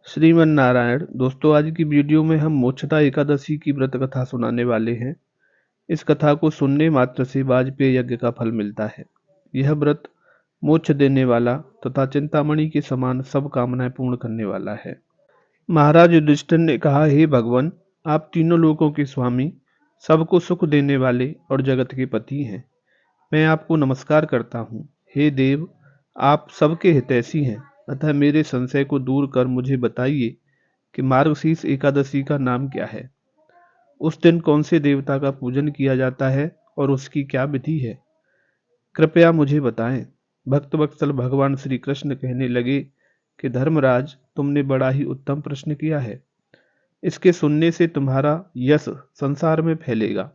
श्रीमन नारायण। दोस्तों, आज की वीडियो में हम मोक्षदा एकादशी की व्रत कथा सुनाने वाले हैं। इस कथा को सुनने मात्र से वाजपेय यज्ञ का फल मिलता है। यह व्रत मोक्ष देने वाला तथा चिंतामणि के समान सब कामनाएं पूर्ण करने वाला है। महाराज युधिष्ठिर ने कहा, हे भगवान, आप तीनों लोकों के स्वामी, सबको सुख देने वाले और जगत के पति हैं। मैं आपको नमस्कार करता हूँ। हे देव, आप सबके हितैषी हैं, अतः मेरे संशय को दूर कर मुझे बताइए कि मार्गशीर्ष एकादशी का नाम क्या है। उस दिन कौन से देवता का पूजन किया जाता है और उसकी क्या विधि है, कृपया मुझे बताएं। भक्त वत्सल भगवान श्री कृष्ण कहने लगे कि धर्मराज, तुमने बड़ा ही उत्तम प्रश्न किया है। इसके सुनने से तुम्हारा यश संसार में फैलेगा।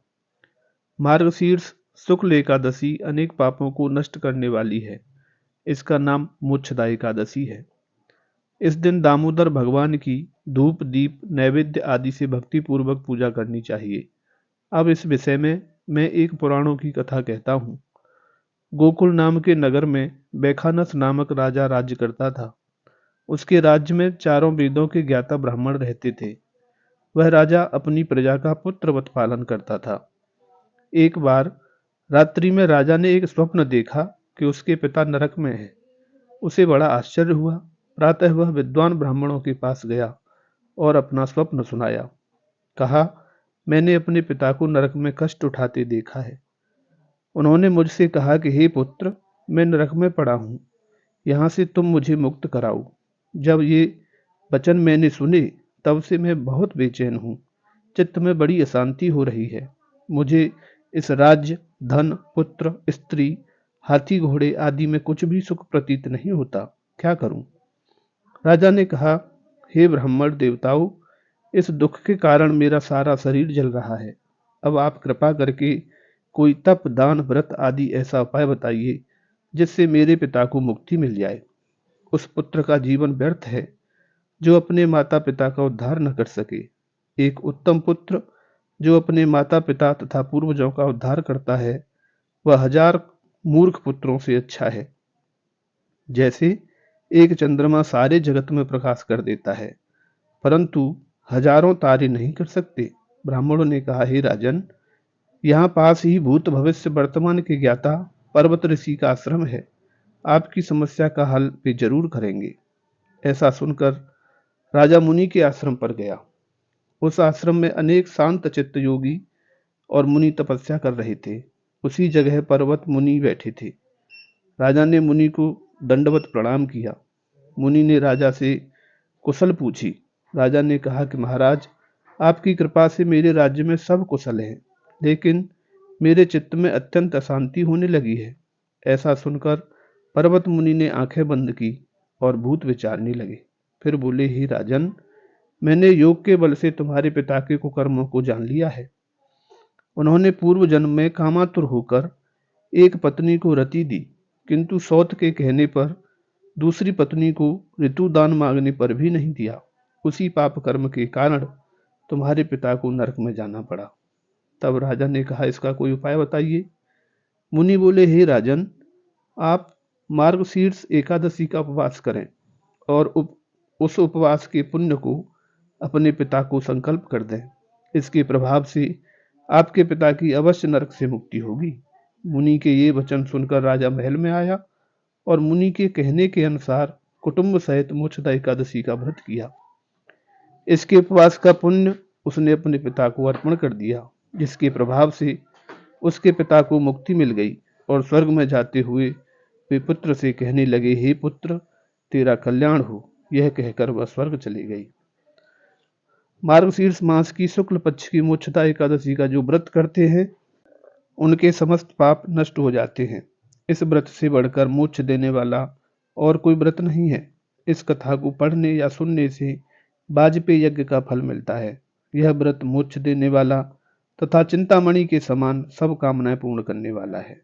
मार्गशीर्ष शुक्ल एकादशी अनेक पापों को नष्ट करने वाली है। इसका नाम मोक्षदा एकादशी है। इस दिन दामोदर भगवान की धूप दीप नैवेद्य आदि से भक्ति पूर्वक पूजा करनी चाहिए। अब इस विषय में मैं एक पुराणों की कथा कहता हूँ। गोकुल नाम के नगर में बैखानस नामक राजा राज्य करता था। उसके राज्य में चारों वेदों के ज्ञाता ब्राह्मण रहते थे। वह राजा अपनी प्रजा का पुत्रवत पालन करता था। एक बार रात्रि में राजा ने एक स्वप्न देखा कि उसके पिता नरक में हैं। उसे बड़ा आश्चर्य हुआ। प्रातः वह विद्वान ब्राह्मणों के पास गया और अपना स्वप्न सुनाया। कहा, मैंने अपने पिता को नरक में कष्ट उठाते देखा है। उन्होंने मुझसे कहा कि हे पुत्र, मैं नरक में पड़ा हूँ, यहाँ से तुम मुझे मुक्त कराओ। जब ये वचन मैंने सुने तब से मैं बहुत बेचैन हूँ। चित्त में बड़ी अशांति हो रही है। मुझे इस राज्य, धन, पुत्र, स्त्री, हाथी घोड़े आदि में कुछ भी सुख प्रतीत नहीं होता। क्या करूं? राजा ने कहा, हे ब्राह्मण देवताओं, इस दुख के कारण मेरा सारा शरीर जल रहा है। अब आप कृपा करके कोई तप, दान, व्रत आदि ऐसा उपाय बताइए जिससे मेरे पिता को मुक्ति मिल जाए। उस पुत्र का जीवन व्यर्थ है जो अपने माता पिता का उद्धार न कर सके। एक उत्तम पुत्र जो अपने माता पिता तथा पूर्वजों का उद्धार करता है, वह 1000 मूर्ख पुत्रों से अच्छा है। जैसे एक चंद्रमा सारे जगत में प्रकाश कर देता है, परंतु हजारों तारे नहीं कर सकते। ब्राह्मणों ने कहा, हे राजन, यहाँ पास ही भूत भविष्य वर्तमान के ज्ञाता पर्वत ऋषि का आश्रम है। आपकी समस्या का हल वे जरूर करेंगे। ऐसा सुनकर राजा मुनि के आश्रम पर गया। उस आश्रम में अनेक शांत चित्त योगी और मुनि तपस्या कर रहे थे। उसी जगह पर्वत मुनि बैठे थे। राजा ने मुनि को दंडवत प्रणाम किया। मुनि ने राजा से कुशल पूछी। राजा ने कहा कि महाराज, आपकी कृपा से मेरे राज्य में सब कुशल है, लेकिन मेरे चित्त में अत्यंत अशांति होने लगी है। ऐसा सुनकर पर्वत मुनि ने आंखें बंद की और भूत विचारने लगे। फिर बोले, हे राजन, मैंने योग के बल से तुम्हारे पिता के कुकर्मों को जान लिया है। उन्होंने पूर्व जन्म में कामातुर होकर एक पत्नी को रति दी, किंतु सौत के कहने पर दूसरी पत्नी को ऋतुदान मांगने पर भी नहीं दिया। उसी पाप कर्म के कारण तुम्हारे पिता को नरक में जाना पड़ा। तब राजा ने कहा, इसका कोई उपाय बताइए। मुनि बोले, हे राजन, आप मार्गशीर्ष एकादशी का उपवास करें और उस उपवास के पुण्य को अपने पिता को संकल्प कर दें। इसके प्रभाव से आपके पिता की अवश्य नरक से मुक्ति होगी। मुनि के ये वचन सुनकर राजा महल में आया और मुनि के कहने के अनुसार कुटुंब सहित मोक्षदा एकादशी का व्रत किया। इसके उपवास का पुण्य उसने अपने पिता को अर्पण कर दिया, जिसके प्रभाव से उसके पिता को मुक्ति मिल गई और स्वर्ग में जाते हुए वे पुत्र से कहने लगे, हे पुत्र, तेरा कल्याण हो। यह कहकर वह स्वर्ग चली गई। मार्गशीर्ष मास की शुक्ल पक्ष की मोक्षदा एकादशी का जो व्रत करते हैं, उनके समस्त पाप नष्ट हो जाते हैं। इस व्रत से बढ़कर मोक्ष देने वाला और कोई व्रत नहीं है। इस कथा को पढ़ने या सुनने से वाजपेय यज्ञ का फल मिलता है। यह व्रत मोक्ष देने वाला तथा चिंतामणि के समान सब कामनाएं पूर्ण करने वाला है।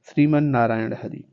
श्रीमन नारायण हरि।